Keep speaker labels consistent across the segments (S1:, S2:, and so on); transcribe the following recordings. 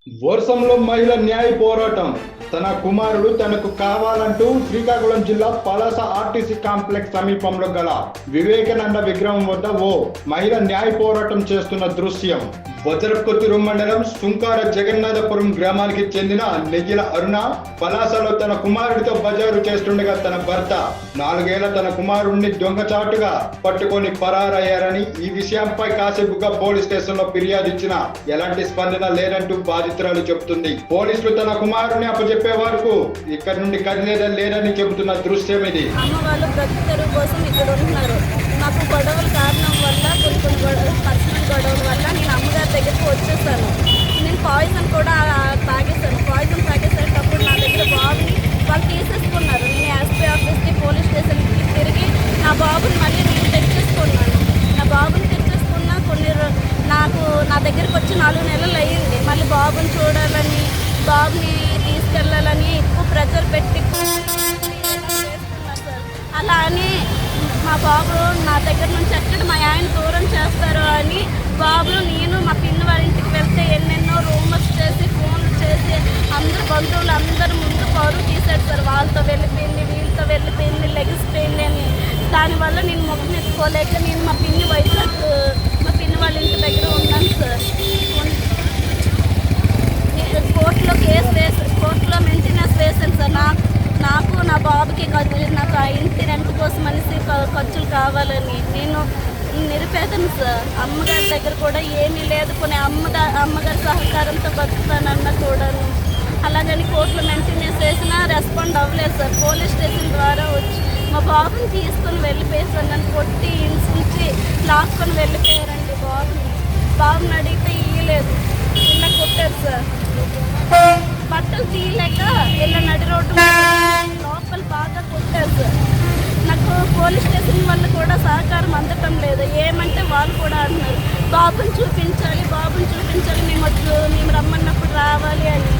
S1: వర్షంలో మహిళ న్యాయ పోరాటం. తన కుమారుడు తనకు కావాలంటూ శ్రీకాకుళం జిల్లా పలాస ఆర్టీసీ కాంప్లెక్స్ సమీపంలో గల వివేకానంద విగ్రహం వద్ద ఓ మహిళ న్యాయ పోరాటం చేస్తున్న దృశ్యం. వజ్రపుకొత్తూరు మండలం సుంకార జగన్నాథపురం గ్రామానికి చెందిన నెయ్యిల అరుణ పలాసలో తన కుమారుడితో బజారు చేస్తుండగా తన భర్త 4 ఏళ్ల తన కుమారుడిని దొంగచాటుగా పట్టుకొని పరారయ్యారని, ఈ విషయంపై కాసేపుగా పోలీస్ స్టేషన్ లో ఫిర్యాదు ఇచ్చినా ఎలాంటి స్పందన లేదంటూ బాధితురాలు చెబుతుంది. పోలీసులు తన కుమారుడిని అప్పచెప్పే వరకు ఇక్కడి నుండి కదిలేదని లేదని చెబుతున్న దృశ్యం ఇది.
S2: నాకు గొడవల కారణం వల్ల కొన్ని పర్సనల్ గొడవల వల్ల నేను అమ్మగారి దగ్గరికి వచ్చేసాను. నేను పాయిజన్ కూడా తాగేశాను. పాయిజన్ తాగేసేటప్పుడు నా దగ్గర బాబుని వాళ్ళు తీసేసుకున్నారు. నేను ఎస్పీ ఆఫీస్కి పోలీస్ స్టేషన్కి తిరిగి నా బాబుని మళ్ళీ నేను తెచ్చేసుకున్నాను. నా బాబుని తెచ్చేసుకున్న నా దగ్గరికి వచ్చి 4 నెలలు అయ్యింది. మళ్ళీ బాబుని చూడాలని, బాబుని తీసుకెళ్ళాలని ఎక్కువ ప్రెజర్ పెట్టి చేస్తున్నారు సార్. అలా అని మా బాబు నా దగ్గర నుంచి ఎక్కడ మా ఆయన దూరం చేస్తారు అని బాబును నేను మా పిన్ని వాళ్ళ ఇంటికి వెళ్తే ఎన్నెన్నో రూమర్స్ చేసి ఫోన్లు చేసి అందరు బంధువులు అందరి ముందు పరువు తీశాడు సార్. వాళ్ళతో వెళ్ళిపోయింది, వీళ్ళతో వెళ్ళిపోయింది, లెగిసిపోయింది అని. దానివల్ల నేను ముఖం ఎత్తుకోలేక నేను మా పిన్ని వైజాగ్ మా పిన్ని వాళ్ళ ఇంటి దగ్గర ఉన్నాను సార్. కోర్టులో మెయింటెనెన్స్ వేసాను సార్. నాకు నా బాబుకి నాకు ఆ ఇంటి రెంట్ కోసం అనేసి ఖర్చులు కావాలని. నేను నిరుపేదను సార్. అమ్మగారి దగ్గర కూడా ఏమీ లేదు. కొన్ని అమ్మగారి సహకారంతో బతుకుతానన్నా కూడాను. అలాగని కోర్టులో మెయింటెనెన్స్ వేసినా రెస్పాండ్ అవ్వలేదు సార్. పోలీస్ స్టేషన్ ద్వారా వచ్చి మా బాబుని తీసుకొని వెళ్ళిపోయేసారు. నన్ను కొట్టి హింసించి లాక్కొని వెళ్ళిపోయారండి. బాబుని అడిగితే ఇయ్యలేదు, ఇలా కొట్టారు సార్. బట్టలు తీయలేక ఇలా నడి రోడ్డు లోపల బాగా కొట్టారు సార్. నాకు పోలీస్ స్టేషన్ వల్ల కూడా సహకారం అందటం లేదు. ఏమంటే వాళ్ళు కూడా అన్నారు బాబుని చూపించాలి, మేము రమ్మన్నప్పుడు రావాలి అని.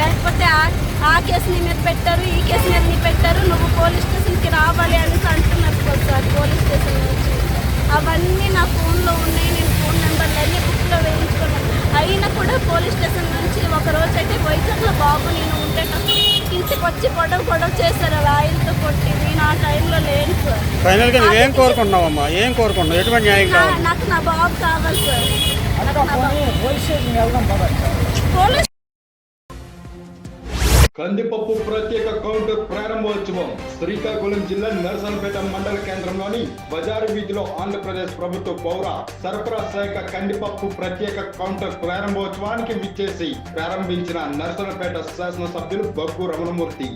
S2: లేకపోతే ఆ కేసు నీ మీద పెట్టారు, ఈ కేసు మీద నీ పెట్టారు, నువ్వు పోలీస్ స్టేషన్కి రావాలి అనేసి అంటున్నారు సార్. పోలీస్ స్టేషన్ నుంచి అవన్నీ నా ఫోన్లో ఉన్నాయి. నేను ఫోన్ నెంబర్లు అన్నీ బుక్లో వేయించుకున్నాను. అయినా కూడా పోలీస్ స్టేషన్ నుంచి ఒకరోజు అయితే వైజాగ్లో బాబు నేను ఉండేటప్పుడు ఇంటికి వచ్చి గొడవ చేశారు ఆయనతో కొట్టి. నేను ఆ టైంలో లేను సార్.
S3: ఏం కోరుకుంటున్నావమ్మా? ఏం కోరుకుంటున్నావు? ఎటువంటి న్యాయం కావాలి?
S2: నాకు నా బాబు కావాలి సార్.
S1: కందిపప్పు ప్రత్యేక కౌంటర్ ప్రారంభోత్సవం. శ్రీకాకుళం జిల్లా నర్సంపేట మండల కేంద్రంలోని బజారు వీధిలో ఆంధ్రప్రదేశ్ ప్రభుత్వ పౌర సరఫరా శాఖ కందిపప్పు ప్రత్యేక కౌంటర్ ప్రారంభోత్సవానికి విచ్చేసి ప్రారంభించిన నర్సంపేట శాసనసభ్యులు బగ్గు రమణమూర్తి.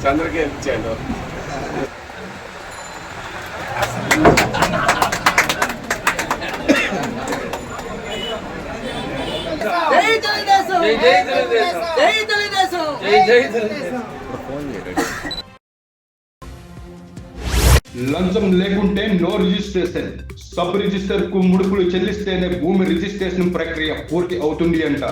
S4: చంద్రకి ఇచ్చాడు.
S1: లంచం లేకుంటే నో రిజిస్ట్రేషన్. సబ్ రిజిస్టర్ కు ముడుపులు చెల్లిస్తేనే భూమి రిజిస్ట్రేషన్ ప్రక్రియ పూర్తి అవుతుంది అంట.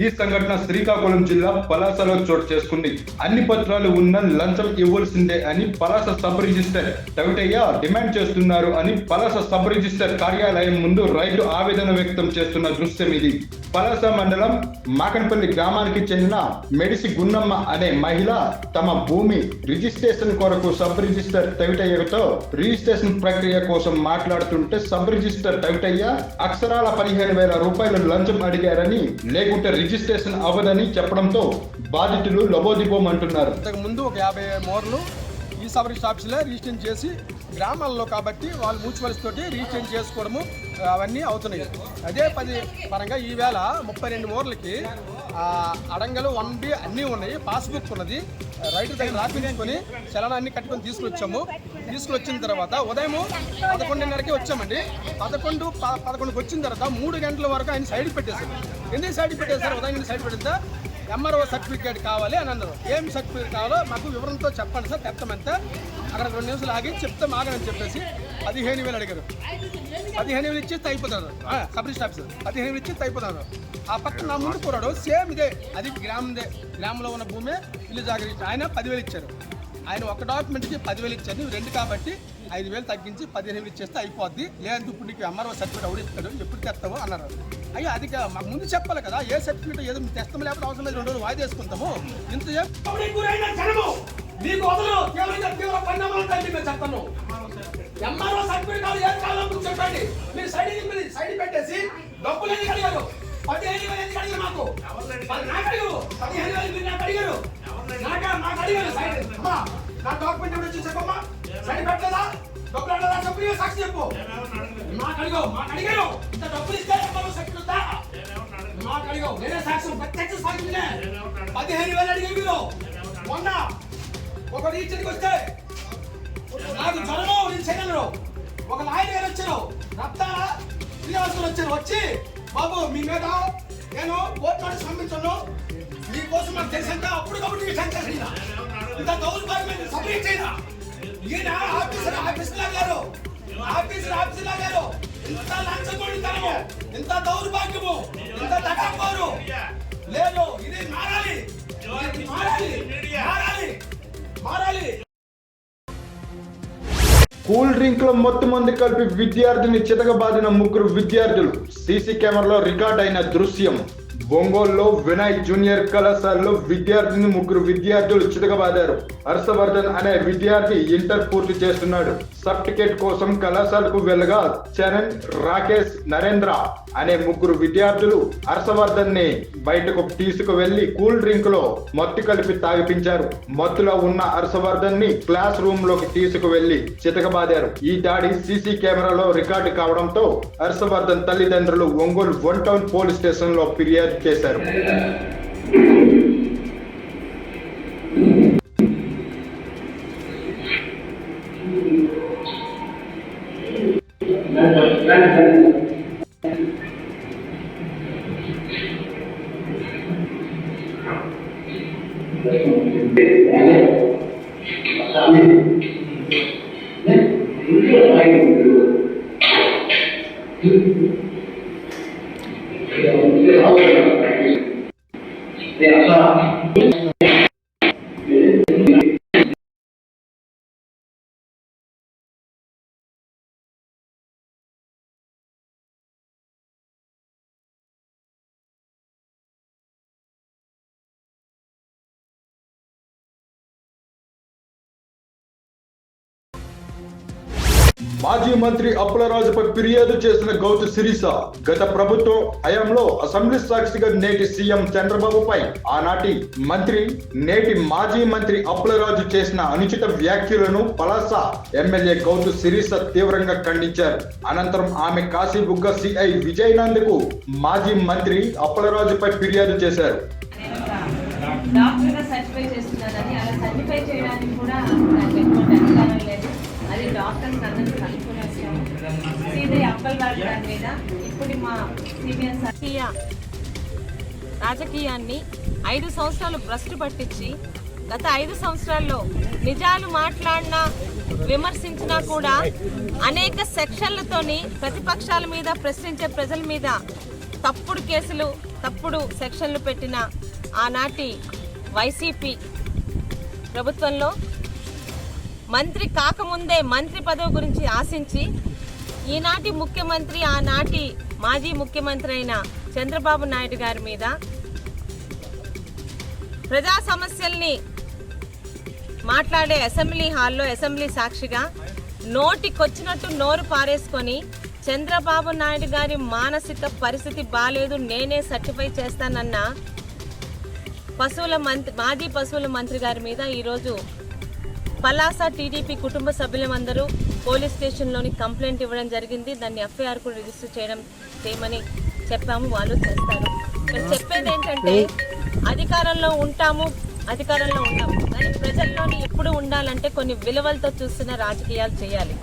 S1: ఈ సంఘటన శ్రీకాకుళం జిల్లా పలాసలో చోటు చేసుకుంది. అన్ని పత్రాలు ఉన్న లంచం ఇవ్వాల్సిందే అని Palasa sub register Tavitayya demand చేస్తున్నారు అని పలాస సబ్ రిజిస్టర్ కార్యాలయం ముందు రైతు ఆవేదన వ్యక్తం చేస్తున్న దృశ్యం ఇది. పలాస మండలం మాకనపల్లి గ్రామానికి చెందిన మెడిసి గున్నమ్మ అనే మహిళ తమ భూమి రిజిస్ట్రేషన్ కొరకు సబ్ రిజిస్టర్ తవిటయ్యతో రిజిస్ట్రేషన్ ప్రక్రియ కోసం మాట్లాడుతుంటే సబ్ రిజిస్టర్ తవిటయ్య అక్షరాల 15,000 రూపాయలు లంచం అడిగారని, లేకుంటే రిజిస్ట్రేషన్ అవ్వదని చెప్పడంతో బాధితులు లబోదిబోమంటున్నారు.
S5: ఇంతకు ముందు ఒక 50 మోర్లు ఈ సబ్ రిజిస్టర్ ఆఫీసులో రిజిస్ట్రేషన్ చేసి గ్రామాల్లో కాబట్టి వాళ్ళు మ్యూచువల్స్ తోటి రిజిస్ట్రేషన్ చేసుకోవడము అవన్నీ అవుతున్నాయి. అదే పరంగా ఈవేళ 32 మోర్లకి అడంగలు 1B అన్నీ ఉన్నాయి. పాస్బుక్ ఉన్నది. రైటర్ దగ్గర రాపించుకొని చలనాన్ని కట్టుకొని తీసుకొచ్చిన తర్వాత ఉదయం 11:30కి వచ్చామండి. 11:11కి వచ్చిన తర్వాత 3 గంటల వరకు ఆయన సైడ్ పెట్టేశారు. ఎందుకు సైడ్ పెట్టేశారు? ఉదయం సైడ్ పెడితే ఎంఆర్ఓ సర్టిఫికేట్ కావాలి అని అన్నారు. ఏం సర్టిఫికేట్ కావాలో మాకు వివరంతో చెప్పండి సార్, తెస్తామంటే అక్కడ 2 నిమిషాలు ఆగి చెప్తే మాగని చెప్పేసి 15,000 అడిగారు. 15,000 ఇచ్చేస్తే అయిపోతారు. సబ్ రిజిస్టర్ ఆఫీసర్ 15,000 ఇచ్చేస్తే అయిపోతారు. ఆ పక్కన నా ముందు కూడాడు సేమ్ ఇదే, అది గ్రామంలో ఉన్న భూమే ఇల్లు జాగ్రత్త. ఆయన 10,000 ఇచ్చారు. ఆయన ఒక డాక్యుమెంట్కి 10,000 ఇచ్చారు. నువ్వు 2 కాబట్టి 5,000 తగ్గించి 15,000 ఇచ్చేస్తే అయిపోద్ది. లేదంటే ఇప్పుడు నీకు ఎంఆర్ఓ సర్టిఫికేట్ ఎవడిస్తాడు, ఎప్పుడు తెస్తావు అన్నారు. అయ్యో అది మాకు ముందు చెప్పాలి కదా, ఏ సర్టిఫికేట్ ఏదో మీరు తెస్తాము, లేకపోతే అవసరం లేదు 2 రోజులు వాయిదా వేసుకుంటాము. ఇంత మీకు వదలు తీవ్ర పరిణామాలు చెప్తాను. ఎంఆర్ఓ సర్టిఫికేట్ కావాలి, ఏం కావాలో చెప్పండి. మీరు సైడ్ పెట్టేసి డబ్బులు ఎందుకు అడిగారు? 15,000 ఎందుకు అడిగారు? మాకు నాకు అడిగారు 15,000 మీరు నాకు అడిగారు. నాకు అడిగారు సైడ్. అమ్మా నా డాక్యుమెంట్ ఎవరు వచ్చి చెప్పమ్మా, సైడ్ పెట్టలేదా? డబ్బులు అడగదా? చెప్పు, సాక్షి చెప్పు. మాకు అడిగారు ఇంత డబ్బులు ఇస్తే ఎంఆర్ఓ సర్టిఫికేట్ ఉందా? మాకు అడిగావు, నేనే సాక్షి, ప్రత్యక్ష సాక్షి. 15,000 అడిగారు మీరు. మొన్న ఒక రీచర్కి వస్తే నాకు జ్వరము, నేను చేయగలరు. ఒక లాయర్ గారు వచ్చారు, రక్తాల శ్రీనివాసులు వచ్చారు. వచ్చి బాబు మీ మీద నేను కోర్టు నోటీస్ పంపించాను, మీకోసం నాకు తెలిసంత అప్పటికప్పుడు మీకు సంచేసిన ఇంత దౌర్భాగ్యమైన సబ్మిట్ చేయనా? ఈయన ఆఫీసర్ లాగారు ఇంత లంచగొండితనము, ఇంత దౌర్భాగ్యము, ఇంత తగ్గపోరు లేదు. ఇది మారాలి.
S1: కూల్ డ్రింక్ లో మొత్తం మంది కలిపి విద్యార్థిని చితకబాదిన 3 విద్యార్థులు. సీసీ కెమెరాలో రికార్డ్ అయిన దృశ్యం. ఒంగోలులో వినాయక్ జూనియర్ కళాశాలలో విద్యార్థిని 3 విద్యార్థులు చితకబాదారు. హర్షవర్ధన్ అనే విద్యార్థి ఇంటర్ పూర్తి చేస్తున్నాడు. సర్టిఫికేట్ కోసం కళాశాలకు వెళ్ళగా చరణ్, రాకేష్, నరేంద్ర అనే 3 విద్యార్థులు హర్షవర్ధన్ ని బయటకు తీసుకువెళ్లి కూల్ డ్రింక్ లో మత్తు కలిపి తాగిపించారు. మత్తులో ఉన్న హర్షవర్ధన్ ని క్లాస్ రూమ్ లోకి తీసుకువెళ్లి చితకబాదారు. ఈ దాడి సీసీ కెమెరాలో రికార్డు కావడంతో హర్షవర్ధన్ తల్లిదండ్రులు ఒంగోలు 1 టౌన్ పోలీస్ స్టేషన్ లో ఫిర్యాదు చేశారు. మాజీ మంత్రి అప్పలరాజుపై ఫిర్యాదు చేసిన గౌతు శిరీష గత ప్రభుత్వం హయాంలో అసెంబ్లీ సాక్షిగా నేటి సీఎం చంద్రబాబుపై ఆనాటి మంత్రి నేటి మాజీ మంత్రి అప్పలరాజు చేసిన అనుచిత వ్యాఖ్యలను పలాస ఎమ్మెల్యే గౌతు శిరీష తీవ్రంగా ఖండించారు. అనంతరం ఆమె కాశీబుగ్గ సిఐ విజయనంద్ కు మాజీ మంత్రి అప్పలరాజుపై ఫిర్యాదు చేశారు.
S6: డాక్టర్గా సర్టిఫై చేస్తున్నారని, అలా సర్టిఫై చేయడానికి కూడా నాకు ఎటువంటి అధికారం లేదు. అది డాక్టర్స్ అందరికీ అనుకునే విషయం. సీదే అప్పలరాజు గారి మీద ఇప్పుడు మా సిబిఎస్ రాజకీయాన్ని 5 సంవత్సరాలు భ్రష్టు పట్టించి గత 5 సంవత్సరాల్లో నిజాలు మాట్లాడినా విమర్శించినా కూడా అనేక సెక్షన్లతోని ప్రతిపక్షాల మీద, ప్రశ్నించే ప్రజల మీద తప్పుడు కేసులు, తప్పుడు సెక్షన్లు పెట్టిన ఆనాటి వైసీపీ ప్రభుత్వంలో మంత్రి కాకముందే మంత్రి పదవి గురించి ఆశించి ఈనాటి ముఖ్యమంత్రి, ఆనాటి మాజీ ముఖ్యమంత్రి అయిన చంద్రబాబు నాయుడు గారి మీద ప్రజా సమస్యల్ని మాట్లాడే అసెంబ్లీ హాల్లో అసెంబ్లీ సాక్షిగా నోటికొచ్చినట్టు నోరు పారేసుకొని చంద్రబాబు నాయుడు గారి మానసిక పరిస్థితి బాలేదు, నేనే సర్టిఫై చేస్తానన్న మాజీ పశువుల మంత్రి గారి మీద ఈరోజు పలాస టీడీపీ కుటుంబ సభ్యులందరూ పోలీస్ స్టేషన్లోని కంప్లైంట్ ఇవ్వడం జరిగింది. దాన్ని ఎఫ్ఐఆర్ కూడా రిజిస్టర్ చేయమని చెప్పాము, వాళ్ళు చేస్తారు. ఇక్కడ చెప్పేది ఏంటంటే అధికారంలో ఉంటాము, అధికారంలో ఉన్నాం, కానీ ప్రజల్లోని ఎప్పుడు ఉండాలంటే కొన్ని విలువలతో చూస్తున్న రాజకీయాలు చేయాలి.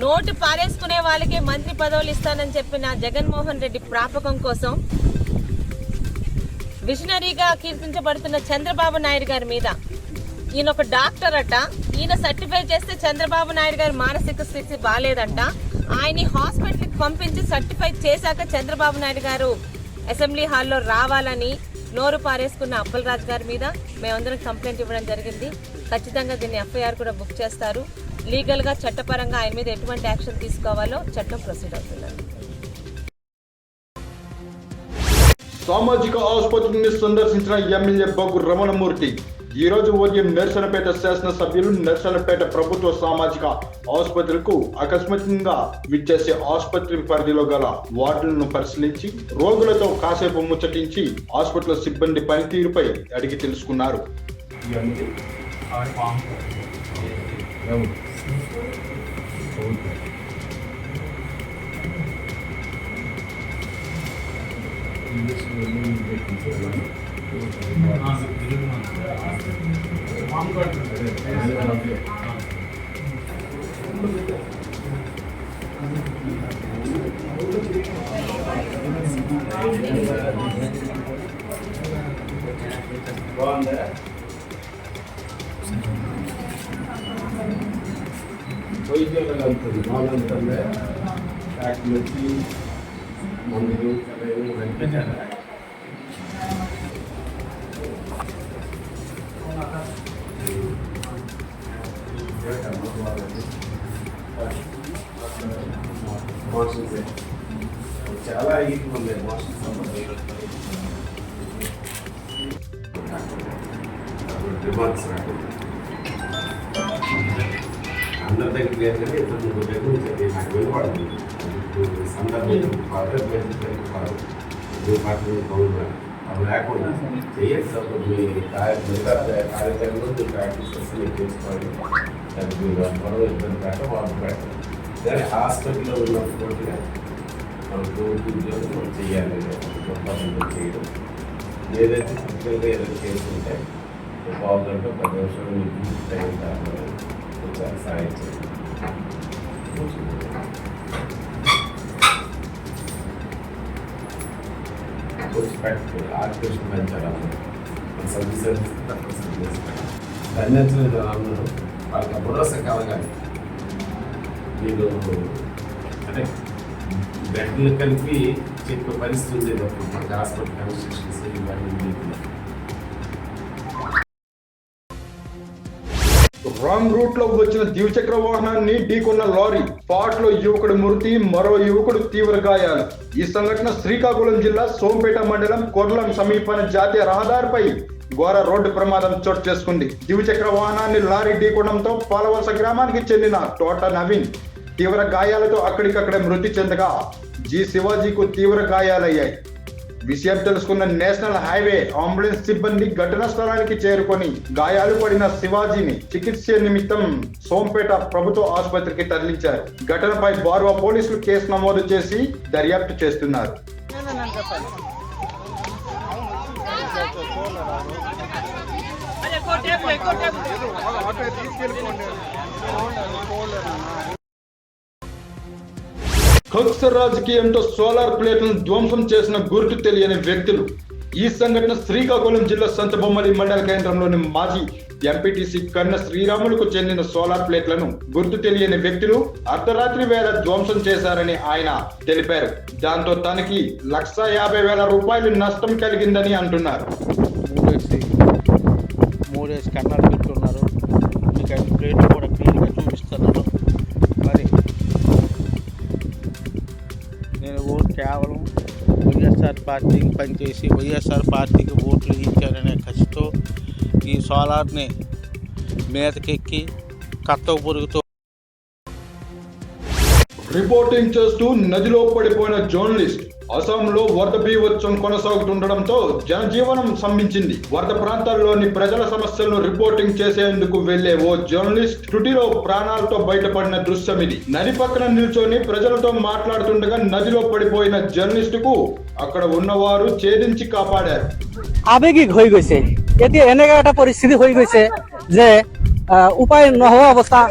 S6: నోటు పారేసుకునే వాళ్ళకే మంత్రి పదవులు ఇస్తానని చెప్పిన జగన్మోహన్ రెడ్డి ప్రాపకం కోసం విజనరీగా కీర్తించబడుతున్న చంద్రబాబు నాయుడు గారి మీద, ఈయన ఒక డాక్టర్ అట, ఈయన సర్టిఫై చేస్తే చంద్రబాబు నాయుడు గారి మానసిక స్థితి బాగాలేదంట, ఆయన్ని హాస్పిటల్కి పంపించి సర్టిఫై చేశాక చంద్రబాబు నాయుడు గారు అసెంబ్లీ హాల్లో రావాలని నోరు పారేసుకున్న అప్పలరాజు గారి మీద మేమందరం కంప్లైంట్ ఇవ్వడం జరిగింది. ఖచ్చితంగా దీన్ని ఎఫ్ఐఆర్ కూడా బుక్ చేస్తారు. లీగల్గా చట్టపరంగా ఆయన మీద ఎటువంటి యాక్షన్ తీసుకోవాలో చట్టం ప్రొసీడ్ అవుతున్నారు.
S1: సామాజిక ఆసుపత్రిని సందర్శించిన ఎమ్మెల్యే బగ్గు రమణమూర్తి ఈ రోజు ఉదయం నర్సన్నపేట శాసనసభ్యులు నర్సన్నపేట ప్రభుత్వ సామాజిక ఆసుపత్రికి అకస్మాత్తుగా విచ్చేసి ఆసుపత్రి పరిధిలో గల వార్డులను పరిశీలించి రోగులతో కాసేపు ముచ్చటించి హాస్పిటల్ సిబ్బంది పనితీరుపై అడిగి తెలుసుకున్నారు.
S4: వైద్యులు కలుపుతుంది బాగుంటుంది డాక్టర్లు వచ్చి మందులు కనిపించారు. మోషన్స్ చాలా ఈజీ ఉన్నాయి. మోషన్స్ రిమార్క్స్ అందరి దగ్గర లేదు కానీ ఇద్దరు ముగ్గురు దగ్గర ఉంటుంది. నాకు వినపడుతుంది సందర్భం కాదు అవి లేకుండా చేయొచ్చు. మీ కార్యక్రమంలో మీ ప్రాక్టీసెస్ మీరు చేసుకోవాలి. అది మీరు పొడవు ఇబ్బంది కాక వాళ్ళు పెట్టాలి. కానీ హాస్పిటల్లో ఉన్నప్పుడు మనం కోవిడ్ ఉద్యోగం మనం చేయాలి. చేయడం ఏదైతే ఫిజికల్గా ఏదైతే చేసుకుంటే బాగుందంటే 10 నిమిషాలు మీకు టైం కావాలి. చాలా సాయం చేయాలి. ఆర్టిఫిషియల్ పెంచాలి. సర్వీసెస్ ధన్యతలు అందరూ వాళ్ళకి భరోసా కలగాలి. మీరు అంటే బెడ్లు కలిపి చెప్పే పరిస్థితి ఉండేటప్పుడు మనకి హాస్పిటల్ కన్స్ట్రక్షన్స్ ఇవన్నీ
S1: రాంగ్ రూట్ లో వచ్చిన ద్విచక్ర వాహనాన్ని ఢీకొన్న లారీ, స్పాట్ లో యువకుడు మృతి, మరో యువకుడు తీవ్ర గాయాలు. ఈ సంఘటన శ్రీకాకుళం జిల్లా సోంపేట మండలం కొర్లం సమీపన జాతీయ రహదారిపై ఘోర రోడ్డు ప్రమాదం చోటు చేసుకుంది. ద్విచక్ర వాహనాన్ని లారీ ఢీకొనడంతో పాలవలస గ్రామానికి చెందిన తోట నవీన్ తీవ్ర గాయాలతో అక్కడికక్కడే మృతి చెందగా జి శివాజీకు తీవ్ర గాయాలయ్యాయి. విషయం తెలుసుకున్న నేషనల్ హైవే అంబులెన్స్ సిబ్బంది ఘటనా స్థలానికి చేరుకొని గాయాలు పడిన శివాజీని చికిత్స నిమిత్తం సోంపేట ప్రభుత్వ ఆసుపత్రికి తరలించారు. ఘటనపై బార్వా పోలీసులు కేసు నమోదు చేసి దర్యాప్తు చేస్తున్నారు. కక్ష రాజకీయంతో సోలార్ ప్లేట్లను ధ్వంసం చేసిన గుర్తు తెలియని వ్యక్తులు. ఈ సంఘటన శ్రీకాకుళం జిల్లా సంతబొమ్మలి మండల కేంద్రంలోని మాజీ ఎంపీటీసీ కన్న శ్రీరాములకు చెందిన సోలార్ ప్లేట్లను గుర్తు తెలియని వ్యక్తులు అర్ధరాత్రి వేళ ధ్వంసం చేశారని ఆయన తెలిపారు. దాంతో తనకి 1,50,000 రూపాయలు నష్టం కలిగిందని అంటున్నారు.
S3: మూడేసి కన్నాలు పెట్టున్నారు. మీకు ఐదు ప్లేట్లు కూడా క్లీన్గా చూపిస్తున్నారు. మరి నేను ఓటు కేవలం వైఎస్ఆర్ పార్టీకి పనిచేసి వైఎస్ఆర్ పార్టీకి ఓట్లు ఇచ్చారనే కసితో ఈ సోలార్ని మీదకెక్కి కట్టవ పురుగుతో
S1: రిపోర్టింగ్ చేస్తూ నదిలో పడిపోయిన జర్నలిస్ట్. అస్సాంలో వరద బీభత్సం కొనసాగుతుండడంతో జనజీవనం స్తంభించింది. వరద ప్రాంతాల్లోని ప్రజల సమస్యలను రిపోర్టింగ్ చేసేందుకు వెళ్లే ఓ జర్నలిస్ట్ త్రుటిలో ప్రాణాలతో బయటపడిన దృశ్యం ఇది. నది పక్కన నిల్చొని ప్రజలతో మాట్లాడుతుండగా నదిలో పడిపోయిన జర్నలిస్ట్ కు అక్కడ ఉన్నవారు ఛేదించి కాపాడారు.
S7: আবেগিক হয়ে গেছে এতিয়া এনেকুৱা এটা পৰিস্থিতি হৈ গৈছে যে উপায় নোহোৱা অৱস্থা।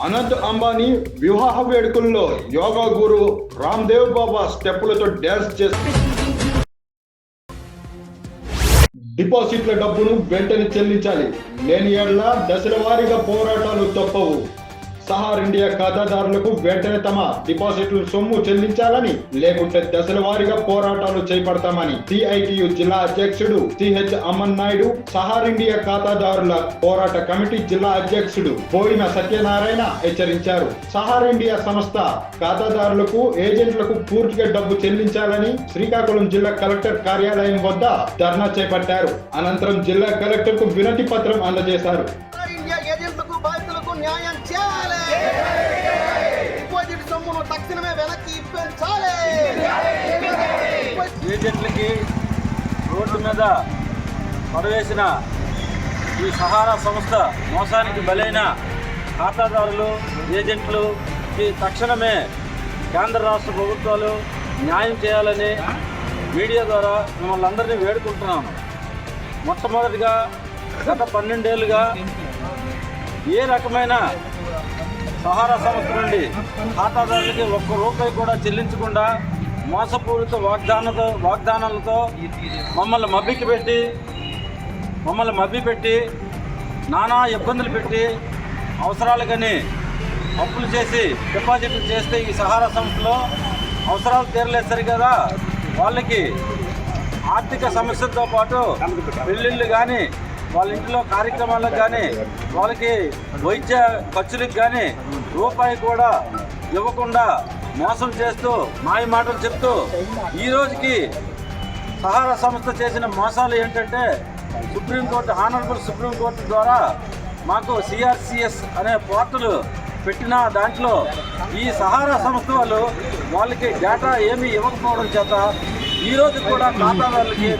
S1: అనంత్ అంబానీ వివాహ వేడుకల్లో యోగా గురు రామ్దేవ్ బాబా స్టెప్పులతో డ్యాన్స్ చేసి డిపాజిట్ల డబ్బును వెంటనే చెల్లించాలి, లేని ఏళ్ల దశల వారీగా పోరాటాలు తప్పవు. సహార్ ఇండియా ఖాతాదారులకు వెంటనే తమ డిపాజిట్లు సొమ్ము చెల్లించాలని, లేకుంటే దశల వారీగా పోరాటాలు చేపడతామని సిఐటియు జిల్లా అధ్యక్షుడు సిహెచ్ అమన్ నాయుడు, సహార్ ఇండియా ఖాతాదారుల పోరాట కమిటీ జిల్లా అధ్యక్షుడు బోయిన సత్యనారాయణ హెచ్చరించారు. సహార్ ఇండియా సంస్థ ఖాతాదారులకు, ఏజెంట్లకు పూర్తిగా డబ్బు చెల్లించాలని శ్రీకాకుళం జిల్లా కలెక్టర్ కార్యాలయం వద్ద ధర్నా చేపట్టారు. అనంతరం జిల్లా కలెక్టర్ కు వినతి పత్రం అందజేశారు.
S8: న్యాయం చేయాలి, డిపాజిట్ సొమ్మును తక్షణమే వెనక్కి ఇప్పించాలి.
S9: ఏజెంట్లకి రోడ్డు మీద పడవేసిన ఈ సహారా సంస్థ మోసానికి బలైన ఖాతాదారులు, ఏజెంట్లుకి తక్షణమే కేంద్ర రాష్ట్ర ప్రభుత్వాలు న్యాయం చేయాలని మీడియా ద్వారా మిమ్మల్ని అందరినీ వేడుకుంటున్నాను. మొట్టమొదటిగా గత 12 ఏళ్ళుగా ఏ రకమైన సహారా సంస్థ నుండి ఖాతాదారులకి ఒక్క రూపాయి కూడా చెల్లించకుండా మోసపూరిత వాగ్దానాలతో మమ్మల్ని మభ్యపెట్టి నానా ఇబ్బందులు పెట్టి అవసరాలకని అప్పులు చేసి డిపాజిట్లు చేస్తే ఈ సహారా సంస్థలో అవసరాలు తీరలేదు సరికదా, వాళ్ళకి ఆర్థిక సమస్యలతో పాటు పెళ్ళిళ్ళు కానీ, వాళ్ళ ఇంట్లో కార్యక్రమాలకు కానీ, వాళ్ళకి వైద్య ఖర్చులకు కానీ రూపాయి కూడా ఇవ్వకుండా మోసం చేస్తూ మాయ మాటలు చెప్తూ ఈ రోజుకి సహారా సంస్థ చేసిన మోసాలు ఏంటంటే సుప్రీంకోర్టు, ఆనరబుల్ సుప్రీంకోర్టు ద్వారా మాకు సిఆర్సిఎస్ అనే పోర్టల్ పెట్టిన దాంట్లో ఈ సహారా సంస్థ వాళ్ళకి డేటా ఏమీ ఇవ్వకపోవడం చేత ఈరోజు కూడా ఖాతాదారులకి